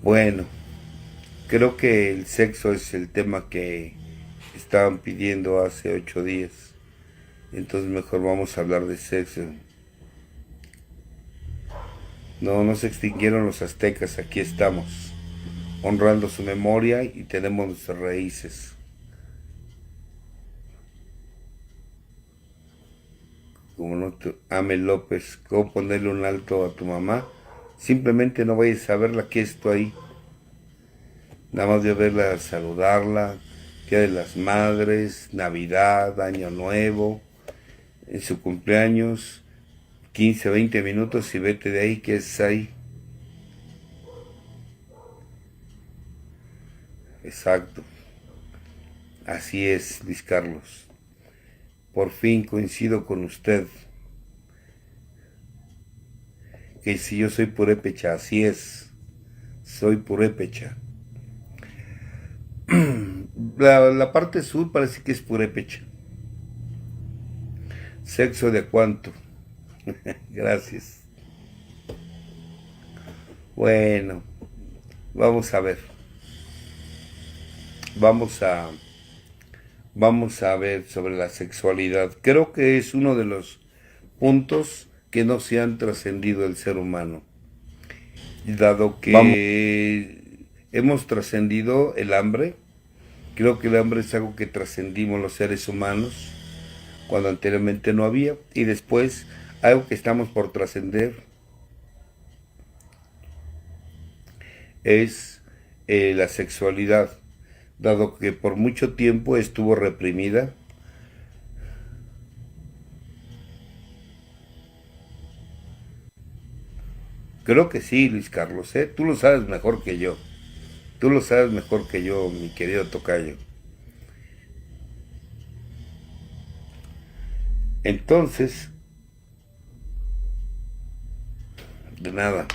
Bueno, creo que el sexo es el tema que estaban pidiendo hace 8 días. Entonces mejor vamos a hablar de sexo. No se extinguieron los aztecas, aquí estamos, honrando su memoria y tenemos nuestras raíces. Como no te ame López, ¿cómo ponerle un alto a tu mamá? Simplemente no vayas a verla, aquí estoy ahí. Nada más de verla, saludarla, Día de las Madres, Navidad, Año Nuevo, en su cumpleaños, 15, 20 minutos y vete de ahí, que es ahí. Exacto. Así es, Luis Carlos. Por fin coincido con usted. Que si yo soy purépecha, así es. Soy purépecha. La parte sur parece que es purépecha. Sexo de cuánto. Gracias. Bueno, vamos a ver. Vamos a vamos a ver sobre la sexualidad. Creo que es uno de los puntos que no se han trascendido el ser humano, dado Vamos, que hemos trascendido el hambre. Creo que el hambre es algo que trascendimos los seres humanos cuando anteriormente no había, y después algo que estamos por trascender es la sexualidad, dado que por mucho tiempo estuvo reprimida. Creo que sí, Luis Carlos, ¿eh? Tú lo sabes mejor que yo. Tú lo sabes mejor que yo, mi querido tocayo. Entonces, de nada.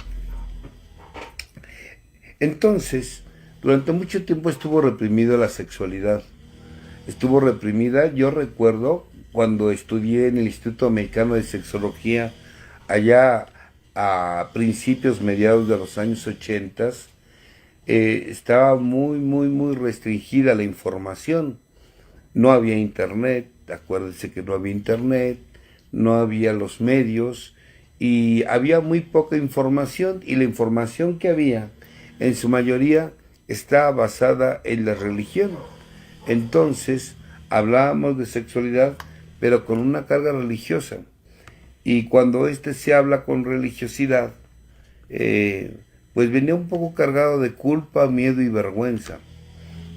Entonces, durante mucho tiempo estuvo reprimida la sexualidad. Estuvo reprimida. Yo recuerdo cuando estudié en el Instituto Americano de Sexología, allá a principios, mediados de los años 80, estaba muy restringida la información. No había internet, acuérdense que no había internet, no había los medios y había muy poca información, y la información que había en su mayoría estaba basada en la religión. Entonces hablábamos de sexualidad pero con una carga religiosa, y cuando se habla con religiosidad, eh, pues venía un poco cargado de culpa, miedo y vergüenza.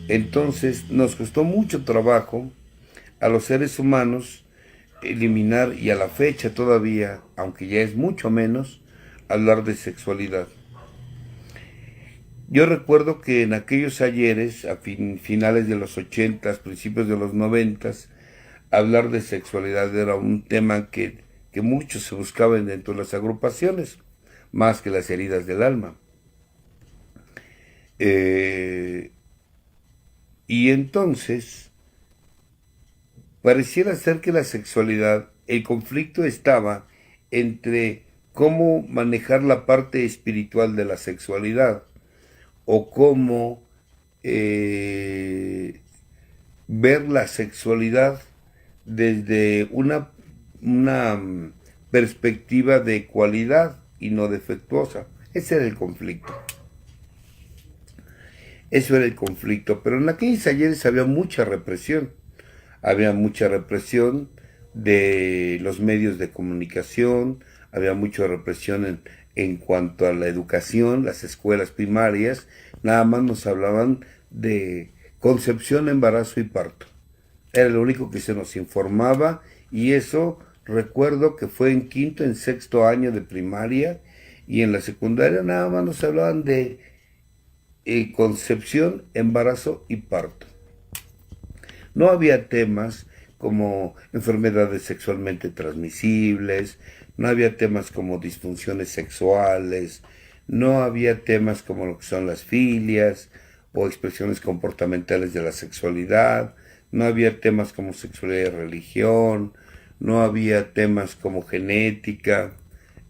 Entonces nos costó mucho trabajo a los seres humanos eliminar, y a la fecha todavía, aunque ya es mucho menos, hablar de sexualidad. Yo recuerdo que en aquellos ayeres, a finales de los 80, principios de los 90, hablar de sexualidad era un tema que muchos se buscaban dentro de las agrupaciones, más que las heridas del alma. Eh, y entonces, pareciera ser que la sexualidad, el conflicto estaba entre cómo manejar la parte espiritual de la sexualidad, o cómo eh, ver la sexualidad desde una perspectiva de cualidad y no defectuosa. Ese era el conflicto. Eso era el conflicto. Pero en aquellos ayeres había mucha represión. Había mucha represión de los medios de comunicación, había mucha represión en cuanto a la educación, las escuelas primarias, nada más nos hablaban de concepción, embarazo y parto. Era lo único que se nos informaba, y eso recuerdo que fue en quinto, en sexto año de primaria, y en la secundaria nada más nos hablaban de concepción, embarazo y parto. No había temas como enfermedades sexualmente transmisibles, no había temas como disfunciones sexuales, no había temas como lo que son las filias o expresiones comportamentales de la sexualidad, no había temas como sexualidad y religión, no había temas como genética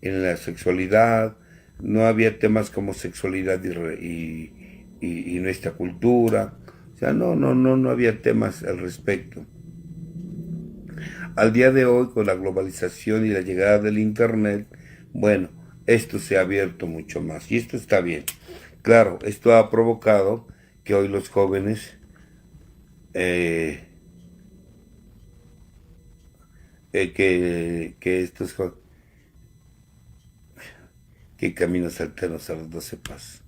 en la sexualidad, no había temas como sexualidad y nuestra cultura. O sea, no había temas al respecto. Al día de hoy, con la globalización y la llegada del Internet, bueno, esto se ha abierto mucho más y esto está bien. Claro, esto ha provocado que hoy los jóvenes eh, que estos que caminos alternos a los 12 pasos.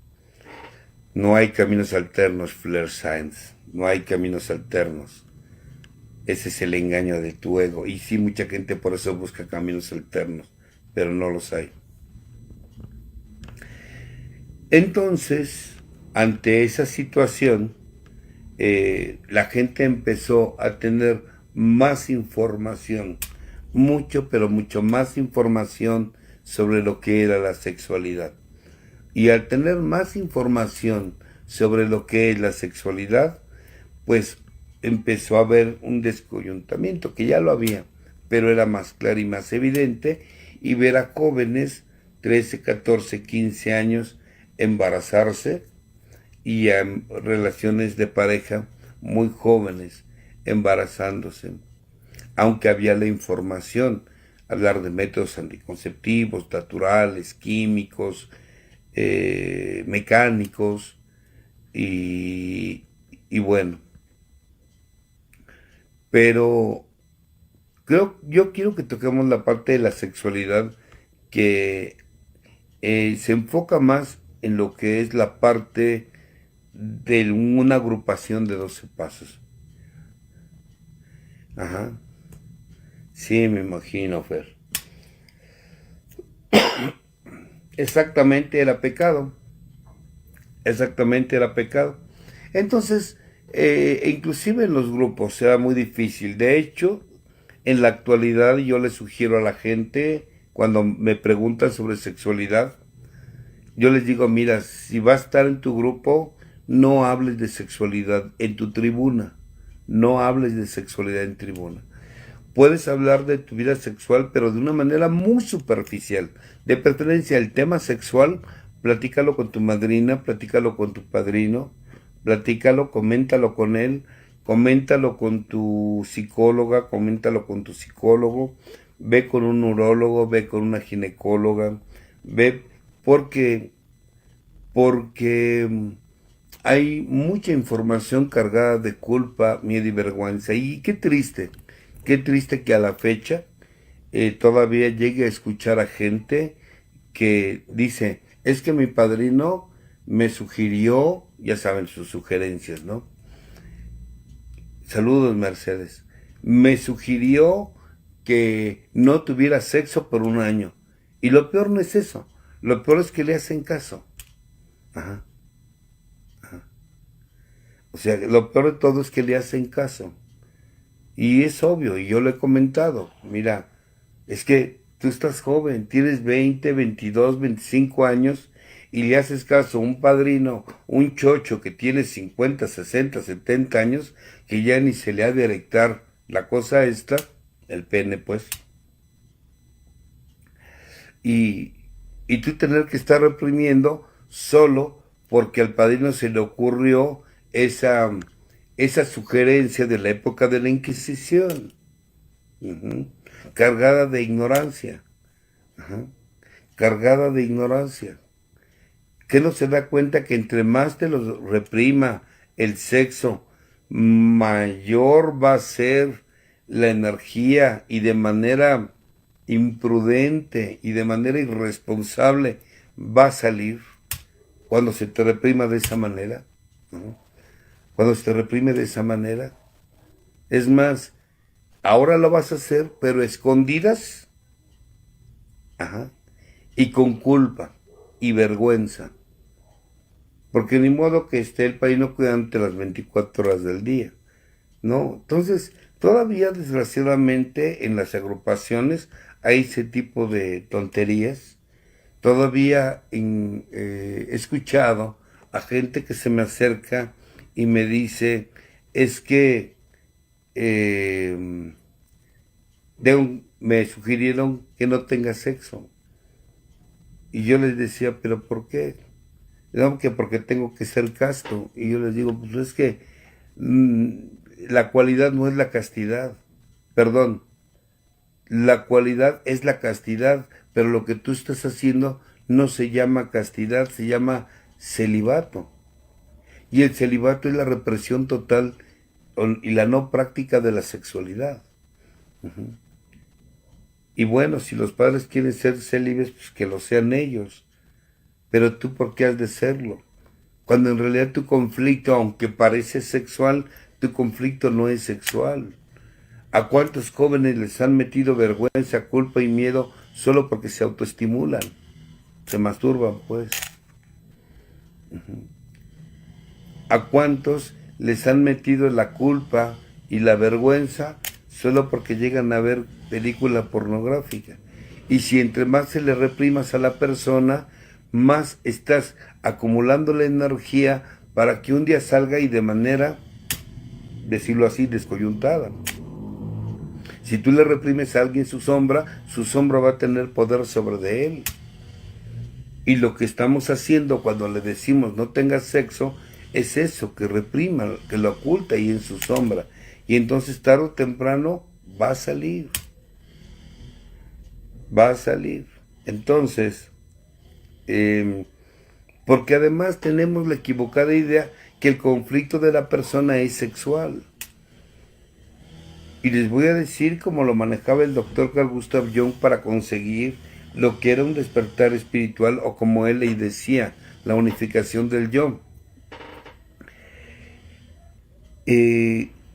No hay caminos alternos, Flair Science. No hay caminos alternos. Ese es el engaño de tu ego. Y sí, mucha gente por eso busca caminos alternos, pero no los hay. Entonces, ante esa situación, la gente empezó a tener más información, mucho, pero mucho más información sobre lo que era la sexualidad. Y al tener más información sobre lo que es la sexualidad, pues empezó a haber un descoyuntamiento, que ya lo había, pero era más claro y más evidente, y ver a jóvenes, 13, 14, 15 años, embarazarse, y a relaciones de pareja muy jóvenes, embarazándose. Aunque había la información, hablar de métodos anticonceptivos, naturales, químicos, mecánicos, y, y bueno, pero yo quiero que toquemos la parte de la sexualidad que se enfoca más en lo que es la parte de una agrupación de 12 pasos. Ajá. Sí, me imagino, Fer. Exactamente era pecado. Exactamente era pecado. Entonces, inclusive en los grupos era muy difícil. De hecho, en la actualidad yo le sugiero a la gente, cuando me preguntan sobre sexualidad, yo les digo, mira, si vas a estar en tu grupo, no hables de sexualidad en tu tribuna. No hables de sexualidad en tribuna. Puedes hablar de tu vida sexual, pero de una manera muy superficial. De preferencia, el tema sexual, platícalo con tu madrina, platícalo con tu padrino, platícalo, coméntalo con él, coméntalo con tu psicóloga, coméntalo con tu psicólogo, ve con un urólogo, ve con una ginecóloga, ve porque, porque hay mucha información cargada de culpa, miedo y vergüenza. Y qué triste que a la fecha todavía llegue a escuchar a gente que dice, es que mi padrino me sugirió, ya saben sus sugerencias, ¿no? Saludos, Mercedes. Me sugirió que no tuviera sexo por un año. Y lo peor no es eso. Lo peor es que le hacen caso. Ajá. O sea, lo peor de todo es que le hacen caso. Y es obvio, y yo lo he comentado. Mira, es que tú estás joven, tienes 20, 22, 25 años y le haces caso a un padrino, un chocho que tiene 50, 60, 70 años, que ya ni se le ha de erectar la cosa esta, el pene pues, y, y tú tener que estar reprimiendo solo porque al padrino se le ocurrió esa sugerencia de la época de la Inquisición, ujú, cargada de ignorancia, ajá, cargada de ignorancia. ¿Qué no se da cuenta que entre más te los reprima el sexo, mayor va a ser la energía y de manera imprudente y de manera irresponsable va a salir cuando se te reprima de esa manera? ¿No? Cuando se te reprime de esa manera. Es más, ahora lo vas a hacer, pero escondidas, ajá, y con culpa y vergüenza. Porque ni modo que esté el padrino cuidante las 24 horas del día, ¿no? Entonces, todavía desgraciadamente en las agrupaciones hay ese tipo de tonterías. Todavía he escuchado a gente que se me acerca y me dice, es que eh, me sugirieron que no tenga sexo. Y yo les decía, ¿pero por qué? No, que porque tengo que ser casto. Y yo les digo, pues es que mm, la cualidad no es la castidad. Perdón, la cualidad es la castidad, pero lo que tú estás haciendo no se llama castidad, se llama celibato. Y el celibato es la represión total y la no práctica de la sexualidad. Y bueno, si los padres quieren ser célibes, pues que lo sean ellos. Pero tú, ¿por qué has de serlo? Cuando en realidad tu conflicto, aunque parece sexual, tu conflicto no es sexual. ¿A cuántos jóvenes les han metido vergüenza, culpa y miedo solo porque se autoestimulan? Se masturban, pues. ¿A cuántos les han metido la culpa y la vergüenza solo porque llegan a ver película pornográfica? Y si entre más se le reprimas a la persona, más estás acumulando la energía para que un día salga y de manera, decirlo así, descoyuntada. Si tú le reprimes a alguien su sombra va a tener poder sobre de él. Y lo que estamos haciendo cuando le decimos no tengas sexo, es eso, que reprima, que lo oculta ahí en su sombra. Y entonces tarde o temprano va a salir. Va a salir. Entonces, porque además tenemos la equivocada idea que el conflicto de la persona es sexual. Y les voy a decir cómo lo manejaba el doctor Carl Gustav Jung para conseguir lo que era un despertar espiritual, o como él le decía, la unificación del yo.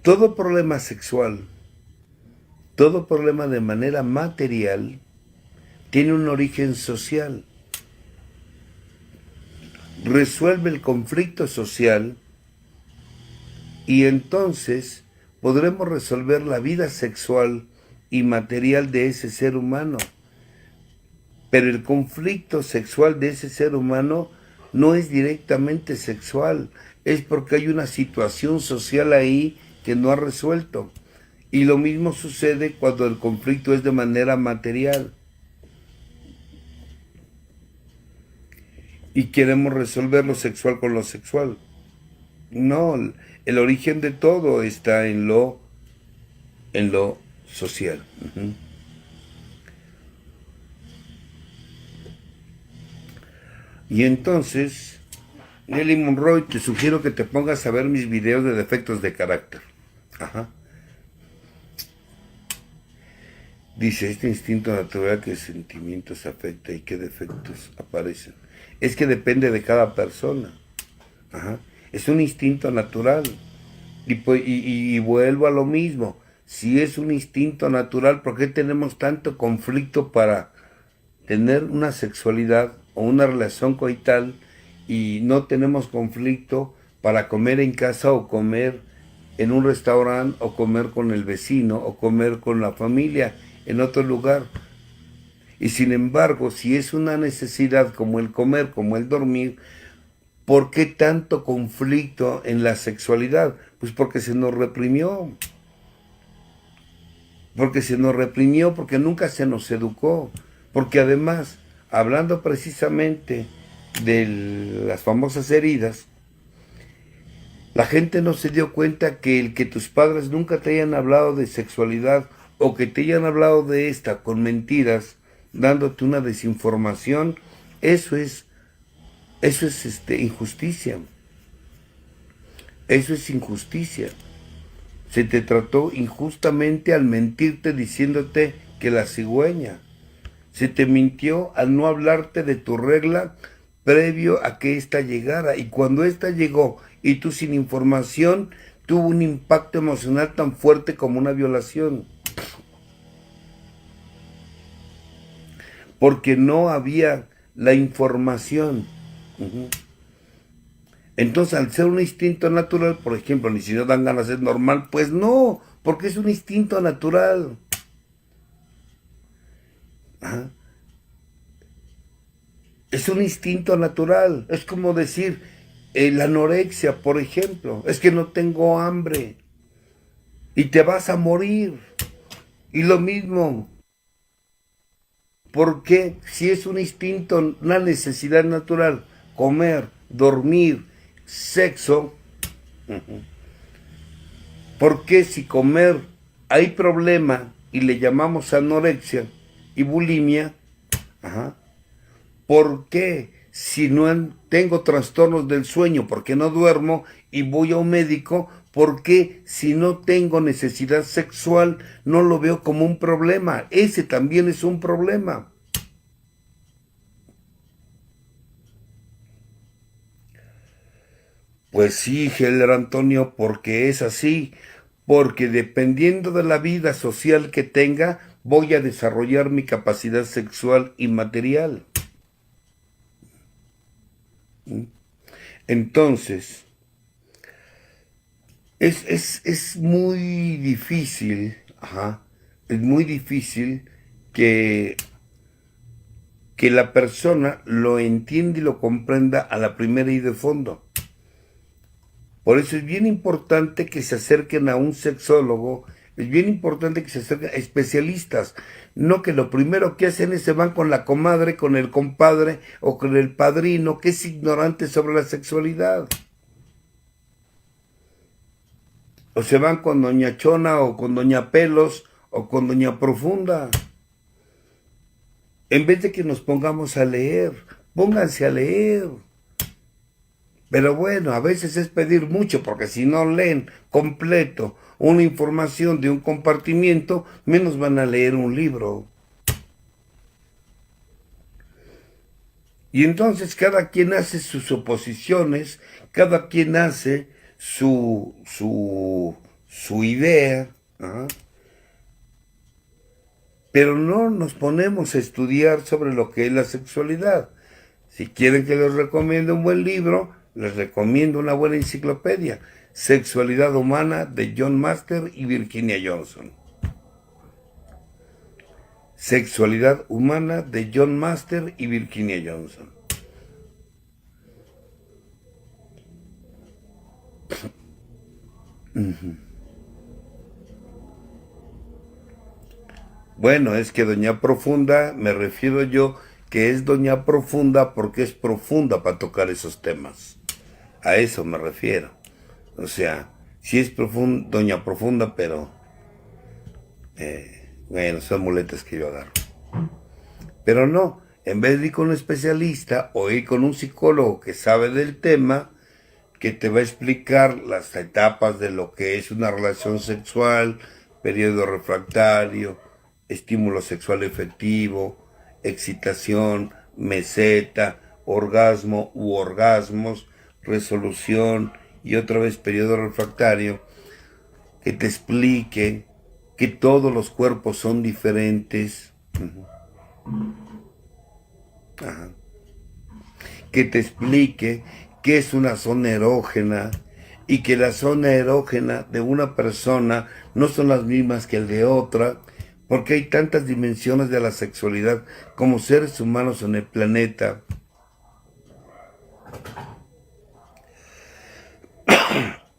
Todo problema sexual, todo problema de manera material, tiene un origen social. Resuelve el conflicto social y entonces podremos resolver la vida sexual y material de ese ser humano. Pero el conflicto sexual de ese ser humano no es directamente sexual, es porque hay una situación social ahí que no ha resuelto. Y lo mismo sucede cuando el conflicto es de manera material. Y queremos resolver lo sexual con lo sexual. No, el origen de todo está en lo social. Y entonces, Nelly Monroy, te sugiero que te pongas a ver mis videos de defectos de carácter. Ajá. Dice, este instinto natural, ¿qué sentimientos afecta y qué defectos aparecen? Es que depende de cada persona. Ajá. Es un instinto natural. Y vuelvo a lo mismo. Si es un instinto natural, ¿por qué tenemos tanto conflicto para tener una sexualidad o una relación coital y no tenemos conflicto para comer en casa o comer en un restaurante o comer con el vecino o comer con la familia en otro lugar? Y sin embargo, si es una necesidad como el comer, como el dormir, ¿por qué tanto conflicto en la sexualidad? Pues porque se nos reprimió. Porque se nos reprimió, porque nunca se nos educó. Porque además, hablando precisamente de las famosas heridas, la gente no se dio cuenta que el que tus padres nunca te hayan hablado de sexualidad o que te hayan hablado de esta con mentiras, dándote una desinformación, eso es injusticia. Eso es injusticia. Se te trató injustamente al mentirte diciéndote que la cigüeña. Se te mintió al no hablarte de tu regla previo a que ésta llegara. Y cuando ésta llegó y tú sin información, tuvo un impacto emocional tan fuerte como una violación. Porque no había la información. Entonces, al ser un instinto natural, por ejemplo, ni si no dan ganas de ser normal, pues no, porque es un instinto natural. Ajá. Es un instinto natural. Es como decir, la anorexia, por ejemplo, es que no tengo hambre y te vas a morir. Y lo mismo, Porque si es un instinto, una necesidad natural, comer, dormir, sexo, ¿por qué si comer hay problema y le llamamos anorexia y bulimia? ¿Por qué si no tengo trastornos del sueño, porque no duermo y voy a un médico? ¿Por qué si no tengo necesidad sexual no lo veo como un problema? Ese también es un problema. Pues sí, Heller Antonio, porque es así, porque dependiendo de la vida social que tenga, voy a desarrollar mi capacidad sexual y material. Entonces, es muy difícil, es muy difícil que, que la persona lo entienda y lo comprenda a la primera y de fondo. Por eso es bien importante que se acerquen a un sexólogo, es bien importante que se acerquen a especialistas, no que lo primero que hacen es se van con la comadre, con el compadre o con el padrino, que es ignorante sobre la sexualidad. O se van con doña Chona o con doña Pelos o con doña Profunda. En vez de que nos pongamos a leer, pónganse a leer. Pero bueno, a veces es pedir mucho, porque si no leen completo una información de un compartimiento, menos van a leer un libro. Y entonces cada quien hace sus oposiciones, cada quien hace su idea, pero no nos ponemos a estudiar sobre lo que es la sexualidad. Si quieren que les recomiende un buen libro, les recomiendo una buena enciclopedia, Sexualidad Humana, de John Master y Virginia Johnson. Sexualidad Humana, de John Master y Virginia Johnson. Bueno, es que Doña Profunda, me refiero yo que es Doña Profunda porque es profunda para tocar esos temas. A eso me refiero. O sea, sí es Doña Profunda, pero bueno, son muletas que yo agarro. Pero no, en vez de ir con un especialista o ir con un psicólogo que sabe del tema, que te va a explicar las etapas de lo que es una relación sexual, periodo refractario, estímulo sexual efectivo, excitación, meseta, orgasmo u orgasmos, resolución y otra vez periodo refractario, que te explique que todos los cuerpos son diferentes, que te explique qué es una zona erógena y que la zona erógena de una persona no son las mismas que el de otra, porque hay tantas dimensiones de la sexualidad como seres humanos en el planeta.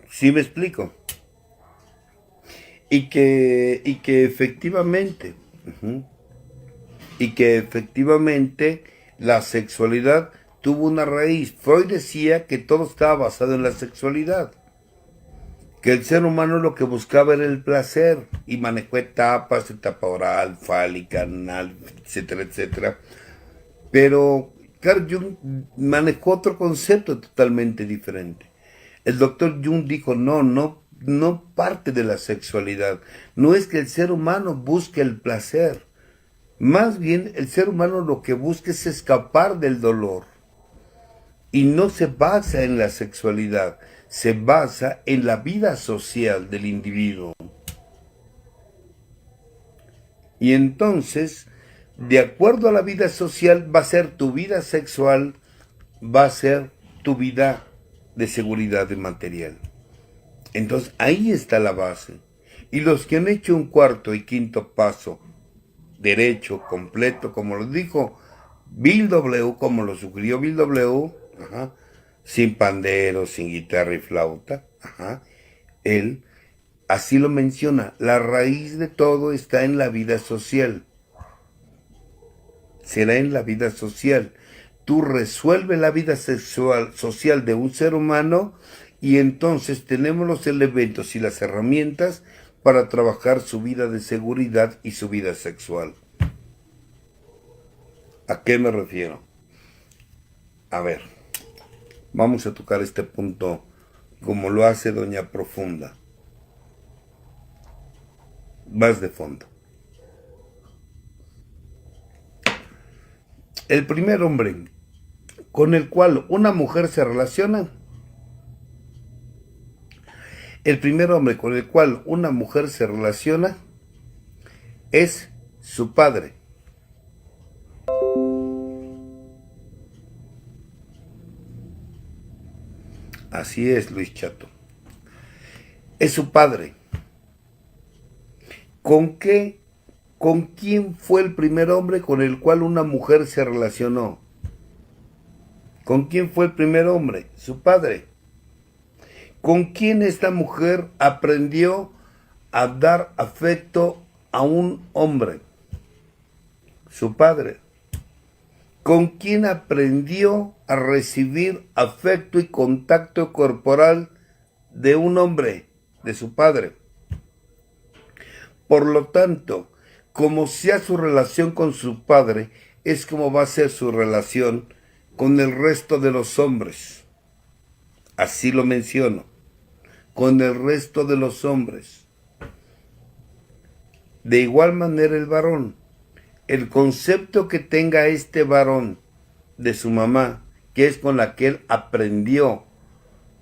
¿Sí me explico? Y que efectivamente, la sexualidad tuvo una raíz. Freud decía que todo estaba basado en la sexualidad, que el ser humano lo que buscaba era el placer y manejó etapas, etapa oral, fálica, anal, etcétera, etcétera. Pero Carl Jung manejó otro concepto totalmente diferente. El doctor Jung dijo, no parte de la sexualidad. No es que el ser humano busque el placer. Más bien, el ser humano lo que busca es escapar del dolor. Y no se basa en la sexualidad, se basa en la vida social del individuo. Y entonces, de acuerdo a la vida social, va a ser tu vida sexual, va a ser tu vida de seguridad de material. Entonces, ahí está la base. Y los que han hecho un cuarto y quinto paso derecho, completo, como lo dijo Bill W., como lo sugirió Bill W., sin pandero, sin guitarra y flauta, él así lo menciona, la raíz de todo está en la vida social. será en la vida social. Tú resuelves la vida sexual, social de un ser humano y entonces tenemos los elementos y las herramientas para trabajar su vida de seguridad y su vida sexual. ¿A qué me refiero? A ver, vamos a tocar este punto como lo hace Doña Profunda. Vas de fondo. El primer hombre con el cual una mujer se relaciona, el primer hombre con el cual una mujer se relaciona es su padre. Así es, Luis Chato. Es su padre. ¿Con qué? ¿Con quién fue el primer hombre con el cual una mujer se relacionó? ¿Con quién fue el primer hombre? Su padre. ¿Con quién esta mujer aprendió a dar afecto a un hombre? Su padre. ¿Con quién aprendió a recibir afecto y contacto corporal de un hombre? De su padre. Por lo tanto, como sea su relación con su padre, es como va a ser su relación con el resto de los hombres. Así lo menciono. Con el resto de los hombres. De igual manera el varón. El concepto que tenga este varón de su mamá, que es con la que él aprendió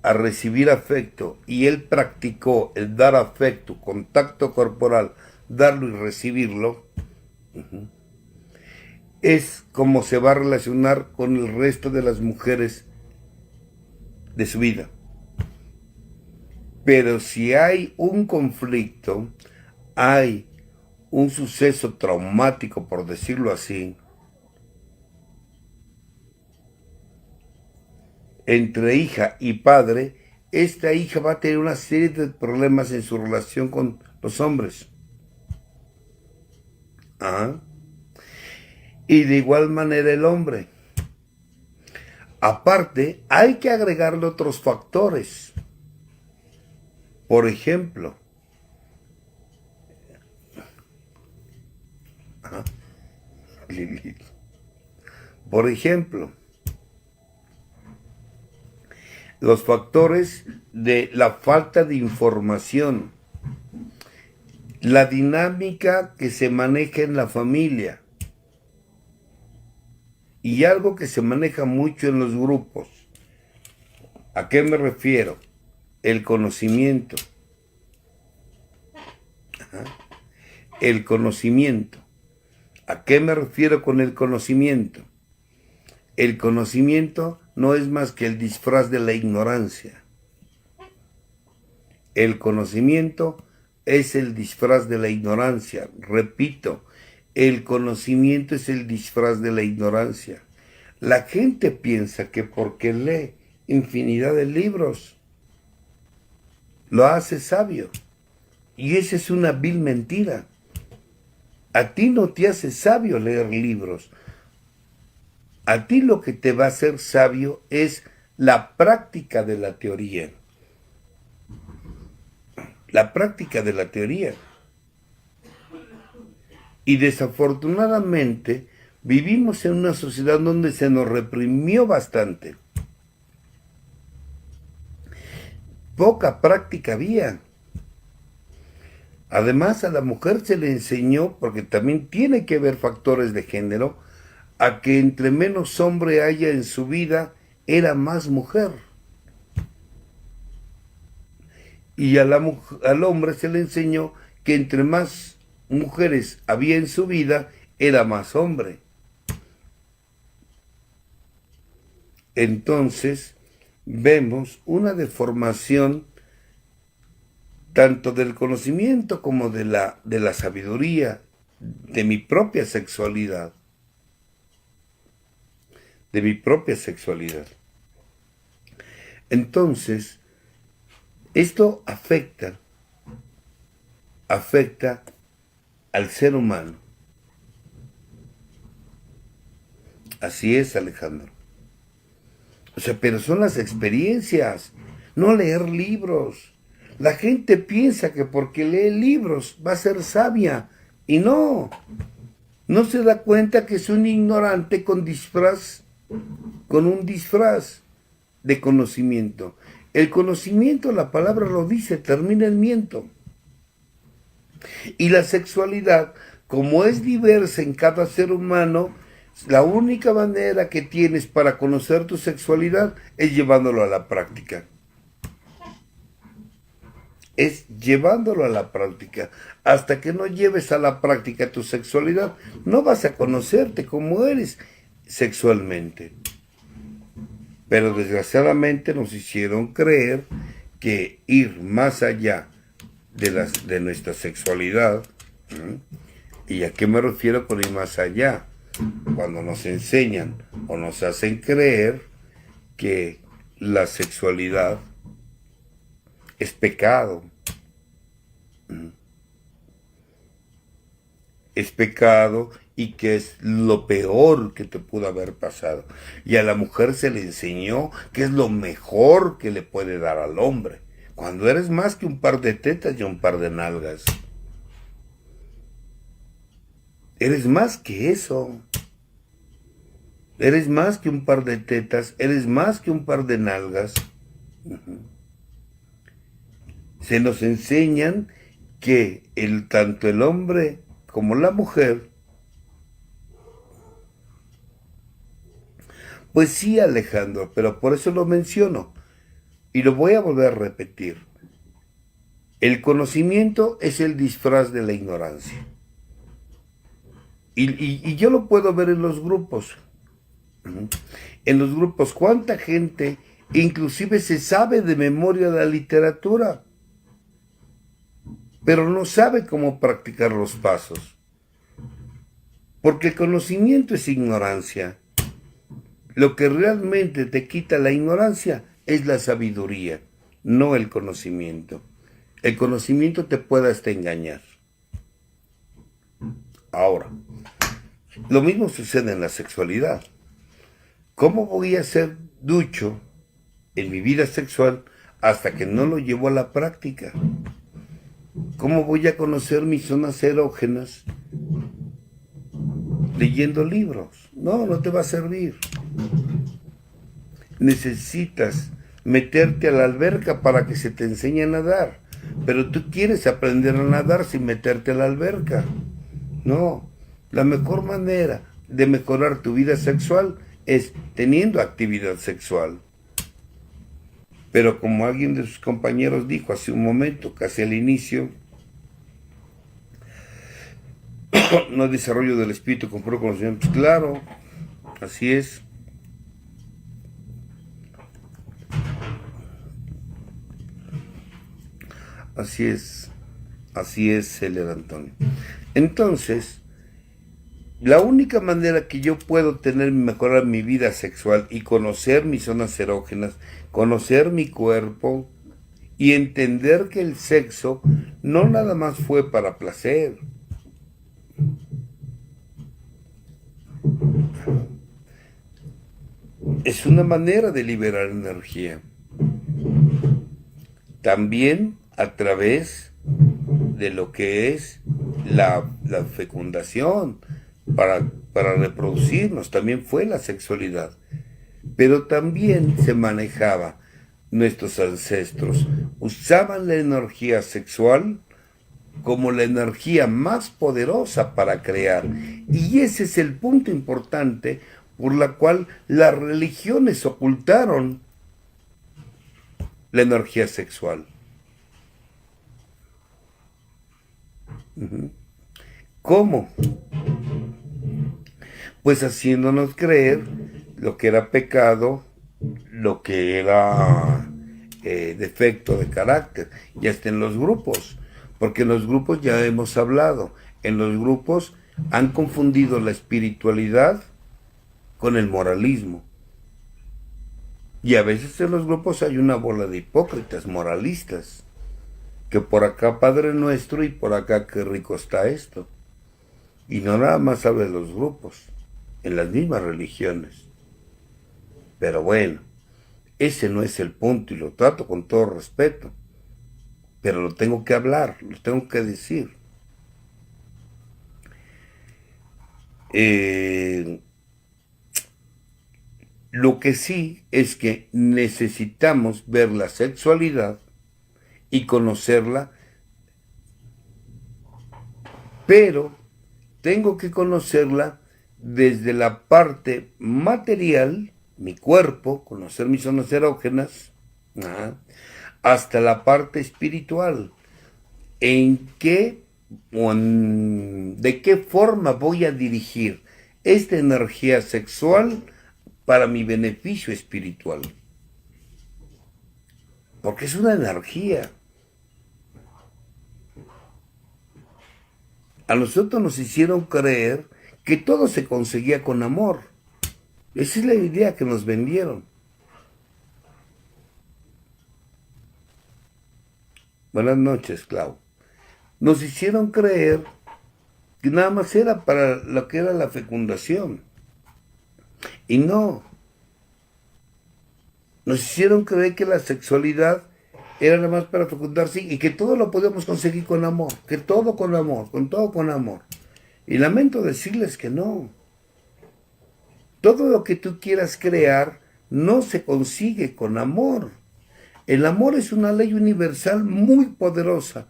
a recibir afecto y él practicó el dar afecto, contacto corporal, darlo y recibirlo, es como se va a relacionar con el resto de las mujeres de su vida. Pero si hay un conflicto, hay un suceso traumático, por decirlo así, entre hija y padre, esta hija va a tener una serie de problemas en su relación con los hombres. Y de igual manera el hombre. Aparte, hay que agregarle otros factores. Por ejemplo, Lilith. Por ejemplo, los factores de la falta de información, la dinámica que se maneja en la familia y algo que se maneja mucho en los grupos. ¿A qué me refiero? El conocimiento. El conocimiento. ¿A qué me refiero con el conocimiento? El conocimiento no es más que el disfraz de la ignorancia. El conocimiento es el disfraz de la ignorancia. Repito, el conocimiento es el disfraz de la ignorancia. La gente piensa que porque lee infinidad de libros, lo hace sabio. Y esa es una vil mentira. A ti no te hace sabio leer libros. A ti lo que te va a hacer sabio es la práctica de la teoría. La práctica de la teoría. Y desafortunadamente vivimos en una sociedad donde se nos reprimió bastante. Poca práctica había. Además, a la mujer se le enseñó, porque también tiene que haber factores de género, a que entre menos hombre haya en su vida, era más mujer. Y al hombre se le enseñó que entre más mujeres había en su vida, era más hombre. Entonces, vemos una deformación tanto del conocimiento como de la sabiduría, de mi propia sexualidad. De mi propia sexualidad. Entonces, esto afecta al ser humano. Así es, Alejandro. O sea, pero son las experiencias, no leer libros. La gente piensa que porque lee libros va a ser sabia. Y no. No se da cuenta que es un ignorante con disfraz, con un disfraz de conocimiento. El conocimiento, la palabra lo dice, termina en miento. Y la sexualidad, como es diversa en cada ser humano, la única manera que tienes para conocer tu sexualidad es llevándolo a la práctica. Es llevándolo a la práctica. Hasta que no lleves a la práctica tu sexualidad, no vas a conocerte como eres sexualmente. Pero desgraciadamente nos hicieron creer que ir más allá de nuestra sexualidad, ¿y a qué me refiero con ir más allá? Cuando nos enseñan o nos hacen creer que la sexualidad es pecado. Es pecado y que es lo peor que te pudo haber pasado. Y a la mujer se le enseñó que es lo mejor que le puede dar al hombre. Cuando eres más que un par de tetas y un par de nalgas. Eres más que eso. Eres más que un par de tetas, eres más que un par de nalgas. Se nos enseñan que tanto el hombre como la mujer, pues sí, Alejandro, pero por eso lo menciono y lo voy a volver a repetir. El conocimiento es el disfraz de la ignorancia. Y yo lo puedo ver en los grupos. En los grupos, ¿cuánta gente inclusive se sabe de memoria la literatura, pero no sabe cómo practicar los pasos? Porque el conocimiento es ignorancia. Lo que realmente te quita la ignorancia es la sabiduría, no el conocimiento. El conocimiento te puede hasta engañar. Ahora, lo mismo sucede en la sexualidad. ¿Cómo voy a ser ducho en mi vida sexual hasta que no lo llevo a la práctica? ¿Cómo voy a conocer mis zonas erógenas leyendo libros? No, no te va a servir. Necesitas meterte a la alberca para que se te enseñe a nadar. Pero tú quieres aprender a nadar sin meterte a la alberca. No, la mejor manera de mejorar tu vida sexual es teniendo actividad sexual. Pero como alguien de sus compañeros dijo hace un momento, casi al inicio, no hay desarrollo del espíritu con puro conocimiento. Pues claro, así es. Así es, Celer Antonio. Entonces, la única manera que yo puedo tener mejorar mi vida sexual y conocer mis zonas erógenas, conocer mi cuerpo y entender que el sexo no nada más fue para placer. Es una manera de liberar energía. También a través de lo que es la fecundación para reproducirnos, también fue la sexualidad. Pero también se manejaba, nuestros ancestros usaban la energía sexual como la energía más poderosa para crear. Y ese es el punto importante por la cual las religiones ocultaron la energía sexual. ¿Cómo? Pues haciéndonos creer lo que era pecado, lo que era defecto de carácter, y hasta en los grupos, porque en los grupos ya hemos hablado, en los grupos han confundido la espiritualidad con el moralismo. Y a veces en los grupos hay una bola de hipócritas, moralistas, que por acá Padre Nuestro y por acá qué rico está esto. Y no nada más habla de los grupos, en las mismas religiones. Pero bueno, ese no es el punto y lo trato con todo respeto. Pero lo tengo que hablar, lo tengo que decir. Lo que sí es que necesitamos ver la sexualidad y conocerla, pero tengo que conocerla desde la parte material, mi cuerpo, conocer mis zonas erógenas, hasta la parte espiritual. ¿En qué de qué forma voy a dirigir esta energía sexual para mi beneficio espiritual? Porque es una energía. A nosotros nos hicieron creer que todo se conseguía con amor. Esa es la idea que nos vendieron. Buenas noches, Clau. Nos hicieron creer que nada más era para lo que era la fecundación. Y no. Nos hicieron creer que la sexualidad era nada más para fecundarse y que todo lo podíamos conseguir con amor. Que todo con amor, con todo con amor. Y lamento decirles que no. Todo lo que tú quieras crear no se consigue con amor. El amor es una ley universal muy poderosa,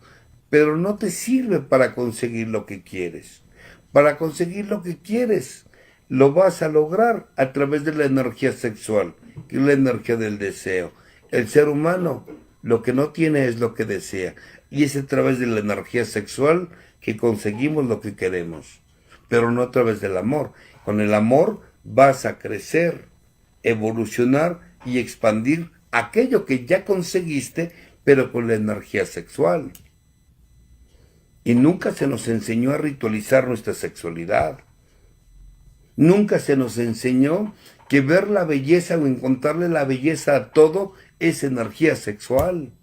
pero no te sirve para conseguir lo que quieres. Para conseguir lo que quieres, lo vas a lograr a través de la energía sexual, que es la energía del deseo. El ser humano lo que no tiene es lo que desea, y es a través de la energía sexual que conseguimos lo que queremos, pero no a través del amor. Con el amor vas a crecer, evolucionar y expandir aquello que ya conseguiste, pero con la energía sexual. Y nunca se nos enseñó a ritualizar nuestra sexualidad. Nunca se nos enseñó que ver la belleza o encontrarle la belleza a todo es energía sexual.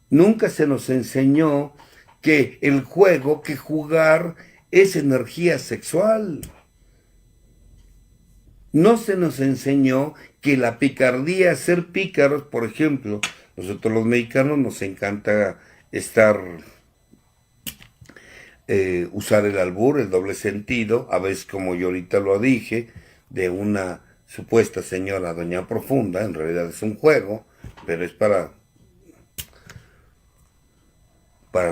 Nunca se nos enseñó que el juego, que jugar es energía sexual. No se nos enseñó que la picardía, ser pícaros, por ejemplo, nosotros los mexicanos nos encanta usar el albur, el doble sentido, a veces como yo ahorita lo dije, de una supuesta señora doña Profunda, en realidad es un juego, pero es para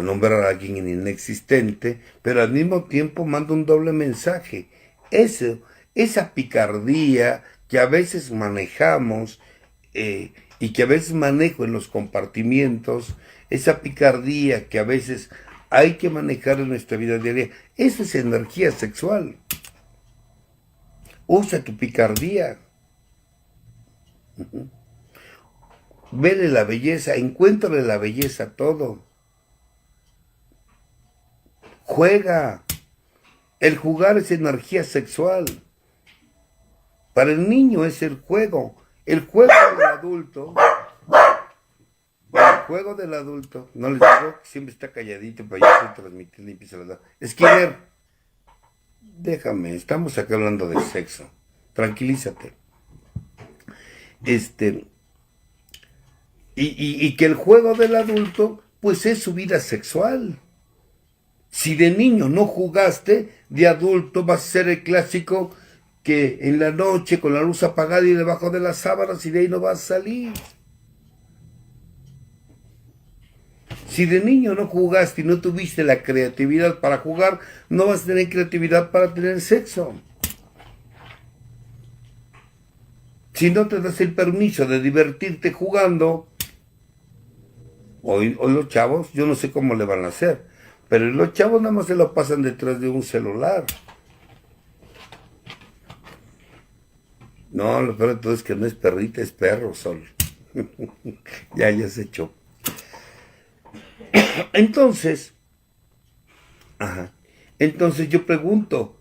nombrar a alguien inexistente, pero al mismo tiempo manda un doble mensaje. Esa picardía que a veces manejamos y que a veces manejo en los compartimientos, esa picardía que a veces hay que manejar en nuestra vida diaria, eso es energía sexual. Usa tu picardía. Vele la belleza, encuéntrale la belleza a todo. Juega. El jugar es energía sexual. Para el niño es el juego. El juego del adulto. El juego del adulto. No les digo que siempre está calladito, pero yo estoy transmitiendo y empieza a hablar. Esquiler, déjame, estamos acá hablando de sexo. Tranquilízate. Y que el juego del adulto, pues es su vida sexual. Si de niño no jugaste, de adulto vas a ser el clásico que en la noche con la luz apagada y debajo de las sábanas y de ahí no vas a salir. Si de niño no jugaste y no tuviste la creatividad para jugar, no vas a tener creatividad para tener sexo. Si no te das el permiso de divertirte jugando, hoy los chavos, yo no sé cómo le van a hacer, pero los chavos nada más se lo pasan detrás de un celular. No, lo peor de todo es que no es perrita, es perro, Sol. ya se echó. Entonces yo pregunto,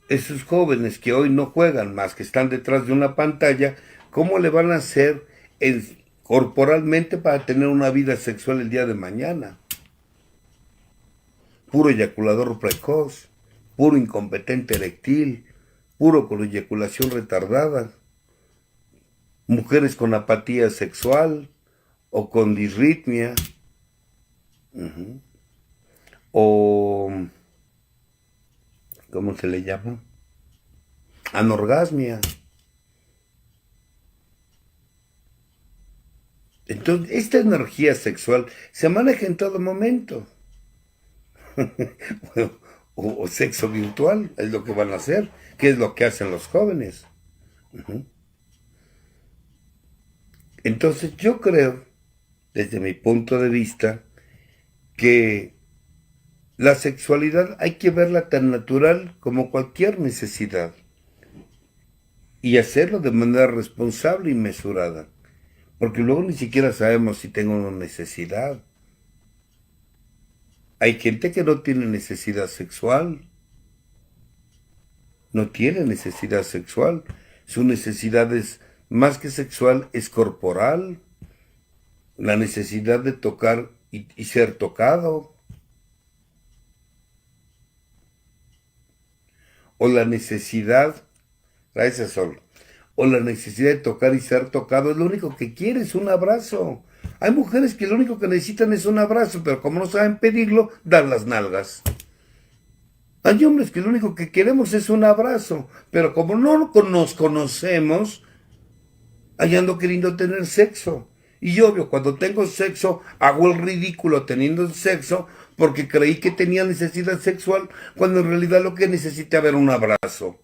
esos jóvenes que hoy no juegan más, que están detrás de una pantalla, ¿cómo le van a hacer corporalmente para tener una vida sexual el día de mañana? Puro eyaculador precoz, puro incompetente eréctil, puro con eyaculación retardada, mujeres con apatía sexual o con disritmia, o ¿cómo se le llama? Anorgasmia. Entonces, esta energía sexual se maneja en todo momento. o sexo virtual, es lo que van a hacer, que es lo que hacen los jóvenes. Entonces, yo creo, desde mi punto de vista, que la sexualidad hay que verla tan natural como cualquier necesidad y hacerlo de manera responsable y mesurada, porque luego ni siquiera sabemos si tengo una necesidad. Hay gente que no tiene necesidad sexual, no tiene necesidad sexual, su necesidad es más que sexual, es corporal, la necesidad de tocar y ser tocado, o la necesidad, gracias Sol, o la necesidad de tocar y ser tocado, es lo único que quiere, es un abrazo. Hay mujeres que lo único que necesitan es un abrazo, pero como no saben pedirlo, dan las nalgas. Hay hombres que lo único que queremos es un abrazo, pero como no nos conocemos, allá ando queriendo tener sexo. Y obvio, cuando tengo sexo, hago el ridículo teniendo sexo porque creí que tenía necesidad sexual, cuando en realidad lo que necesitaba era un abrazo.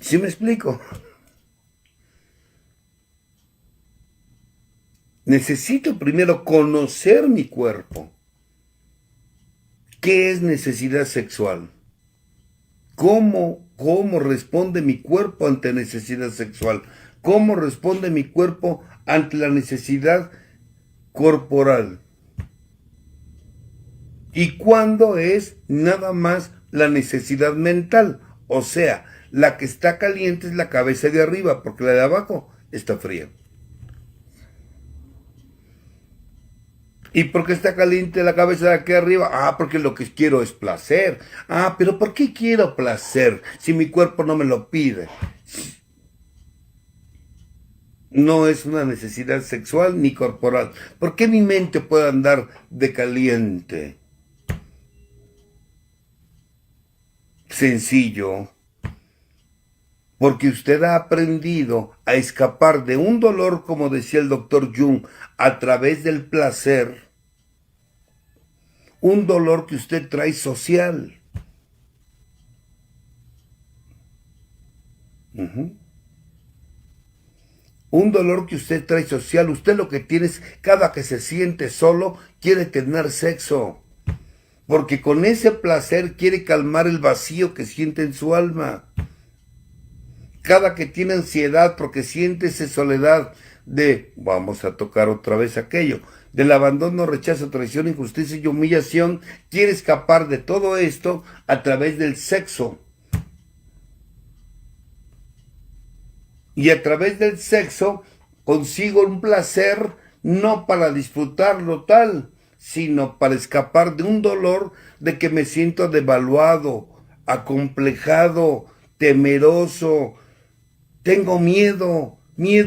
¿Sí me explico? Necesito primero conocer mi cuerpo. ¿Qué es necesidad sexual? ¿Cómo responde mi cuerpo ante necesidad sexual? ¿Cómo responde mi cuerpo ante la necesidad corporal? ¿Y cuándo es nada más la necesidad mental? O sea, la que está caliente es la cabeza de arriba, porque la de abajo está fría. ¿Y por qué está caliente la cabeza de aquí arriba? Ah, porque lo que quiero es placer. Ah, pero ¿por qué quiero placer si mi cuerpo no me lo pide? No es una necesidad sexual ni corporal. ¿Por qué mi mente puede andar de caliente? Sencillo. Porque usted ha aprendido a escapar de un dolor, como decía el doctor Jung, a través del placer. Un dolor que usted trae social. Un dolor que usted trae social. Usted lo que tiene es, cada que se siente solo, quiere tener sexo. Porque con ese placer quiere calmar el vacío que siente en su alma. Cada que tiene ansiedad porque siente esa soledad de, vamos a tocar otra vez aquello, del abandono, rechazo, traición, injusticia y humillación, quiere escapar de todo esto a través del sexo. Y a través del sexo consigo un placer no para disfrutarlo tal, sino para escapar de un dolor de que me siento devaluado, acomplejado, temeroso. Tengo miedo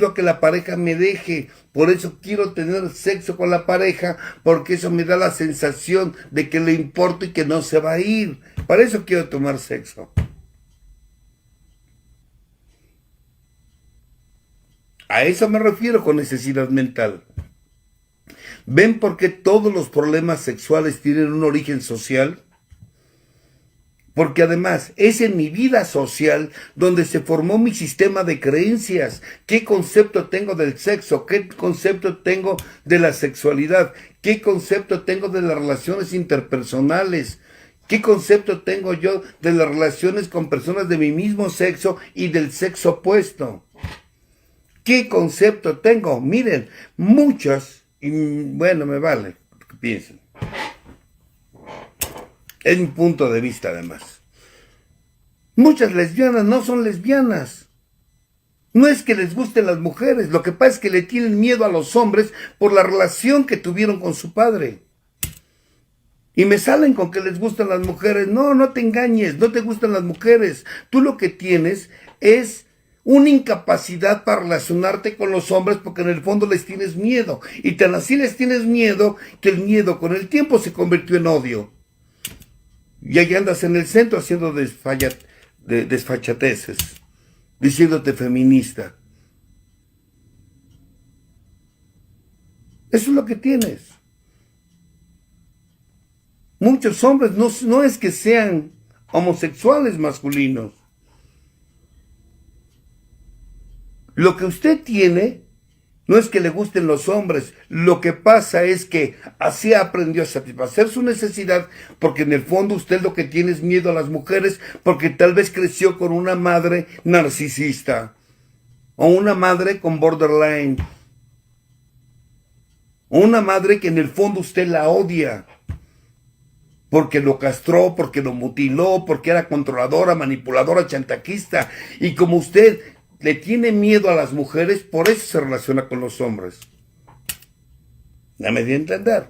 a que la pareja me deje, por eso quiero tener sexo con la pareja, porque eso me da la sensación de que le importo y que no se va a ir. Para eso quiero tomar sexo. A eso me refiero con necesidad mental. ¿Ven por qué todos los problemas sexuales tienen un origen social? Porque además es en mi vida social donde se formó mi sistema de creencias. ¿Qué concepto tengo del sexo? ¿Qué concepto tengo de la sexualidad? ¿Qué concepto tengo de las relaciones interpersonales? ¿Qué concepto tengo yo de las relaciones con personas de mi mismo sexo y del sexo opuesto? ¿Qué concepto tengo? Miren, muchas, y bueno, me vale que piensen. Es mi punto de vista además. Muchas lesbianas no son lesbianas. No es que les gusten las mujeres, lo que pasa es que le tienen miedo a los hombres por la relación que tuvieron con su padre. Y me salen con que les gustan las mujeres. No, no te engañes, no te gustan las mujeres. Tú lo que tienes es una incapacidad para relacionarte con los hombres porque en el fondo les tienes miedo. Y tan así les tienes miedo que el miedo con el tiempo se convirtió en odio. Y ahí andas en el centro haciendo desfachateces, diciéndote feminista. Eso es lo que tienes. Muchos hombres no es que sean homosexuales masculinos. Lo que usted tiene no es que le gusten los hombres. Lo que pasa es que así aprendió a satisfacer su necesidad porque en el fondo usted lo que tiene es miedo a las mujeres porque tal vez creció con una madre narcisista o una madre con borderline o una madre que en el fondo usted la odia. Porque lo castró, porque lo mutiló, porque era controladora, manipuladora, chantajista. Y como usted le tiene miedo a las mujeres, por eso se relaciona con los hombres. ¿Ya me di a entender?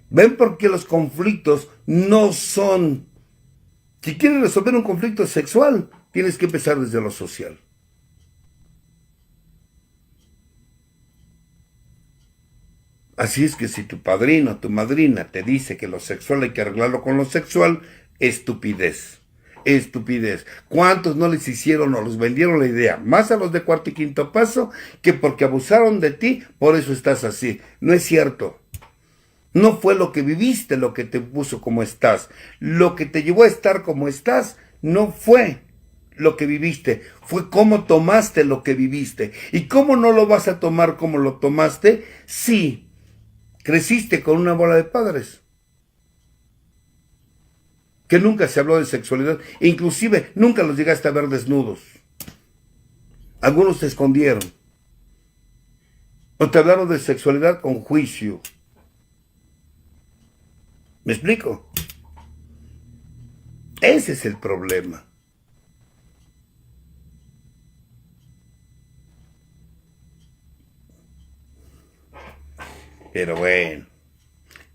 ¿Ven por qué los conflictos no son... Si quieres resolver un conflicto sexual, tienes que empezar desde lo social. Así es que si tu padrino o tu madrina te dice que lo sexual hay que arreglarlo con lo sexual, estupidez. Estupidez. ¿Cuántos no les hicieron o los vendieron la idea? Más a los de cuarto y quinto paso, que porque abusaron de ti, por eso estás así. No es cierto. No fue lo que viviste lo que te puso como estás. Lo que te llevó a estar como estás no fue lo que viviste, fue cómo tomaste lo que viviste. ¿Y cómo no lo vas a tomar como lo tomaste? Sí. Creciste con una bola de padres que nunca se habló de sexualidad, inclusive nunca los llegaste a ver desnudos. Algunos te escondieron o te hablaron de sexualidad con juicio. ¿Me explico? Ese es el problema. Pero bueno,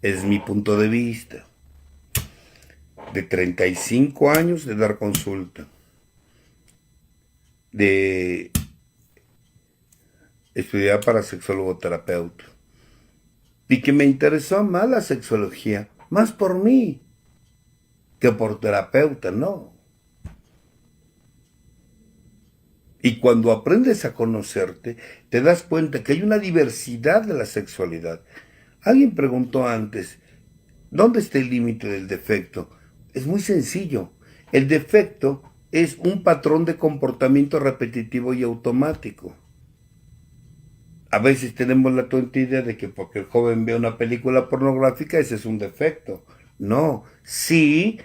es mi punto de vista. De 35 años de dar consulta. De estudiar para sexólogo terapeuta. Y que me interesó más la sexología, más por mí, que por terapeuta, no. Y cuando aprendes a conocerte, te das cuenta que hay una diversidad de la sexualidad. Alguien preguntó antes, ¿dónde está el límite del defecto? Es muy sencillo. El defecto es un patrón de comportamiento repetitivo y automático. A veces tenemos la tonta idea de que porque el joven ve una película pornográfica, ese es un defecto. No, sí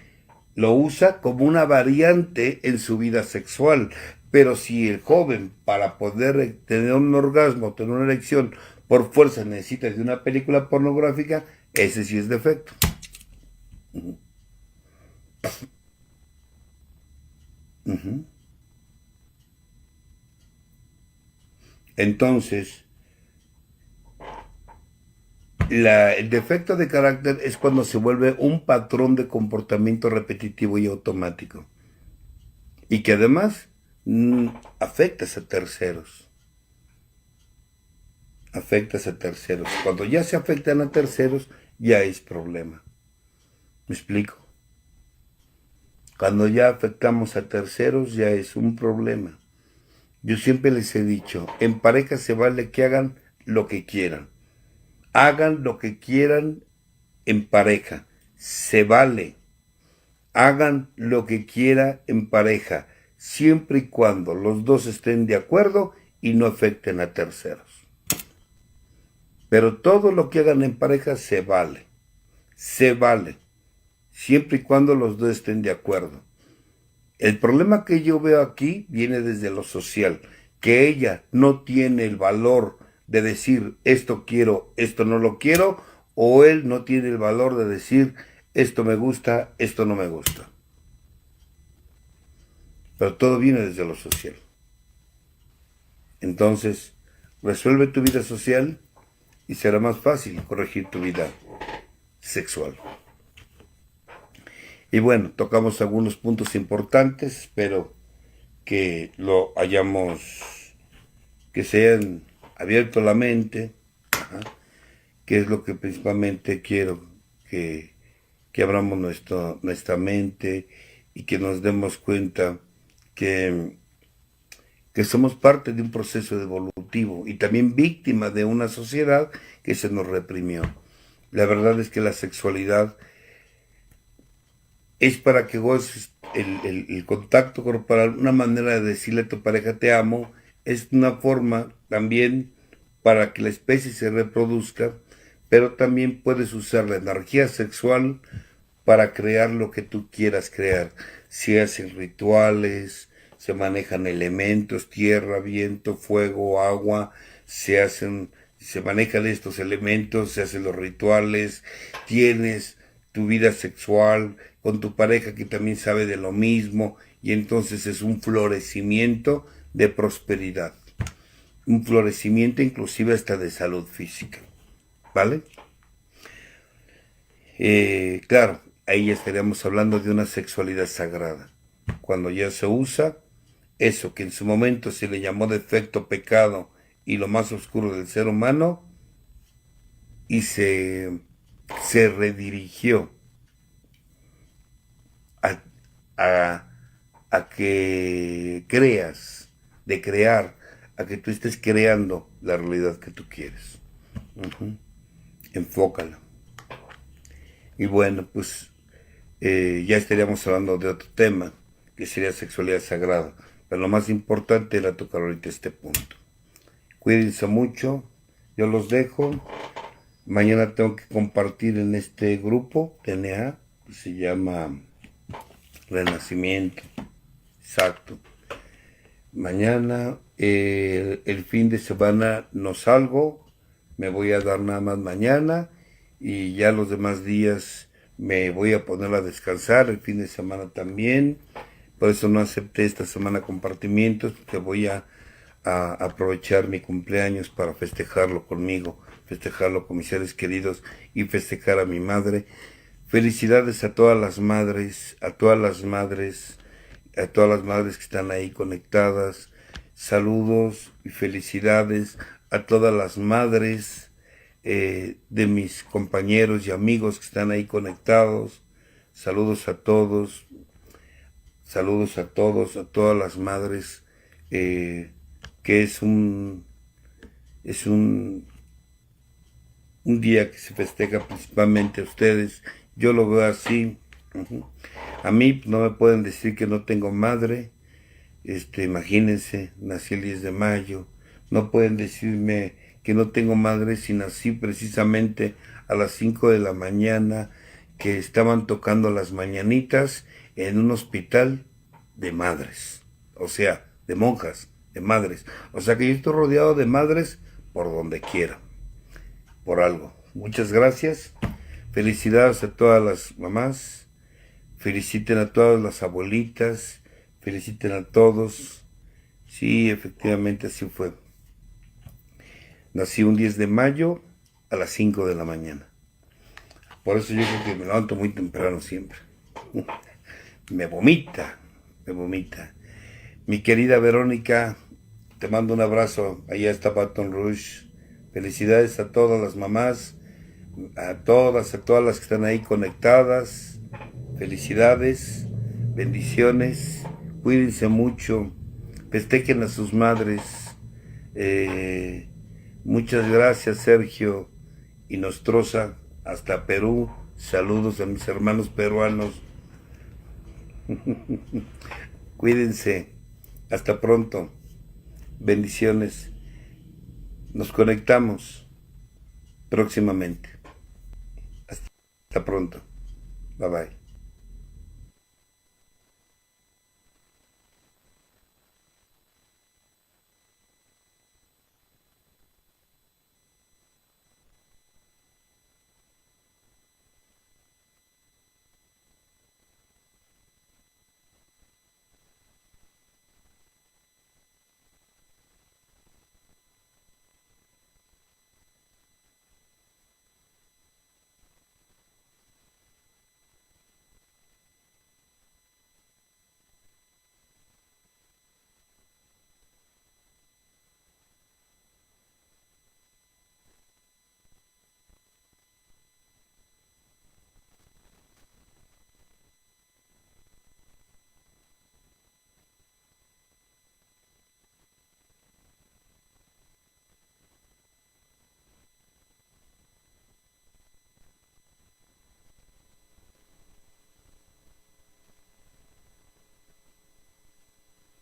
lo usa como una variante en su vida sexual. Pero si el joven, para poder tener un orgasmo, tener una erección, por fuerza necesita de una película pornográfica, ese sí es defecto. Entonces, el defecto de carácter es cuando se vuelve un patrón de comportamiento repetitivo y automático. Y que además afectas a terceros. Afectas a terceros. Cuando ya se afectan a terceros, ya es problema. ¿Me explico? Cuando ya afectamos a terceros, ya es un problema. Yo siempre les he dicho, en pareja se vale que hagan lo que quieran. Hagan lo que quieran en pareja. Se vale. Hagan lo que quieran en pareja, siempre y cuando los dos estén de acuerdo y no afecten a terceros. Pero todo lo que hagan en pareja se vale. Se vale. Siempre y cuando los dos estén de acuerdo. El problema que yo veo aquí viene desde lo social, que ella no tiene el valor de decir esto quiero, esto no lo quiero, o él no tiene el valor de decir esto me gusta, esto no me gusta. Pero todo viene desde lo social. Entonces, resuelve tu vida social y será más fácil corregir tu vida sexual. Y bueno, tocamos algunos puntos importantes, espero que lo hayamos, que se hayan abierto la mente, que es lo que principalmente quiero, que abramos nuestra mente y que nos demos cuenta que somos parte de un proceso evolutivo y también víctima de una sociedad que se nos reprimió. La verdad es que la sexualidad es para que goces el contacto corporal, una manera de decirle a tu pareja te amo, es una forma también para que la especie se reproduzca, pero también puedes usar la energía sexual para crear lo que tú quieras crear. Se hacen rituales, se manejan elementos, tierra, viento, fuego, agua, se manejan estos elementos, se hacen los rituales, tienes tu vida sexual con tu pareja que también sabe de lo mismo y entonces es un florecimiento de prosperidad, un florecimiento inclusive hasta de salud física, ¿vale? Claro, ahí ya estaríamos hablando de una sexualidad sagrada, cuando ya se usa eso que en su momento se le llamó defecto, pecado y lo más oscuro del ser humano y se redirigió a que creas, de crear, a que tú estés creando la realidad que tú quieres. Enfócala. Y bueno, pues ya estaríamos hablando de otro tema, que sería sexualidad sagrada. Pero lo más importante era tocar ahorita este punto. Cuídense mucho, yo los dejo. Mañana tengo que compartir en este grupo, TNA, que se llama Renacimiento. Exacto. Mañana, el fin de semana no salgo, me voy a dar nada más mañana y ya los demás días me voy a poner a descansar, el fin de semana también. Por eso no acepté esta semana compartimientos, porque voy a aprovechar mi cumpleaños para festejarlo conmigo, festejarlo con mis seres queridos y festejar a mi madre. Felicidades a todas las madres, a todas las madres que están ahí conectadas. Saludos y felicidades a todas las madres de mis compañeros y amigos que están ahí conectados. Saludos a todos. Saludos a todos, a todas las madres, que es un día que se festeja principalmente a ustedes. Yo lo veo así. A mí no me pueden decir que no tengo madre. Imagínense, nací el 10 de mayo. No pueden decirme que no tengo madre si nací precisamente a las 5 de la mañana, que estaban tocando las mañanitas en un hospital de madres, o sea, de monjas, de madres. O sea que yo estoy rodeado de madres por donde quiera, por algo. Muchas gracias. Felicidades a todas las mamás. Feliciten a todas las abuelitas. Feliciten a todos. Sí, efectivamente así fue. Nací un 10 de mayo a las 5 de la mañana. Por eso yo creo que me levanto muy temprano siempre. Me vomita. Mi querida Verónica, te mando un abrazo. Allá está Baton Rouge. Felicidades a todas las mamás, a todas las que están ahí conectadas. Felicidades, bendiciones. Cuídense mucho. Festejen a sus madres. Muchas gracias, Sergio y Nostroza, hasta Perú. Saludos a mis hermanos peruanos. Cuídense. Hasta pronto. Bendiciones. Nos conectamos próximamente. Hasta pronto. Bye bye.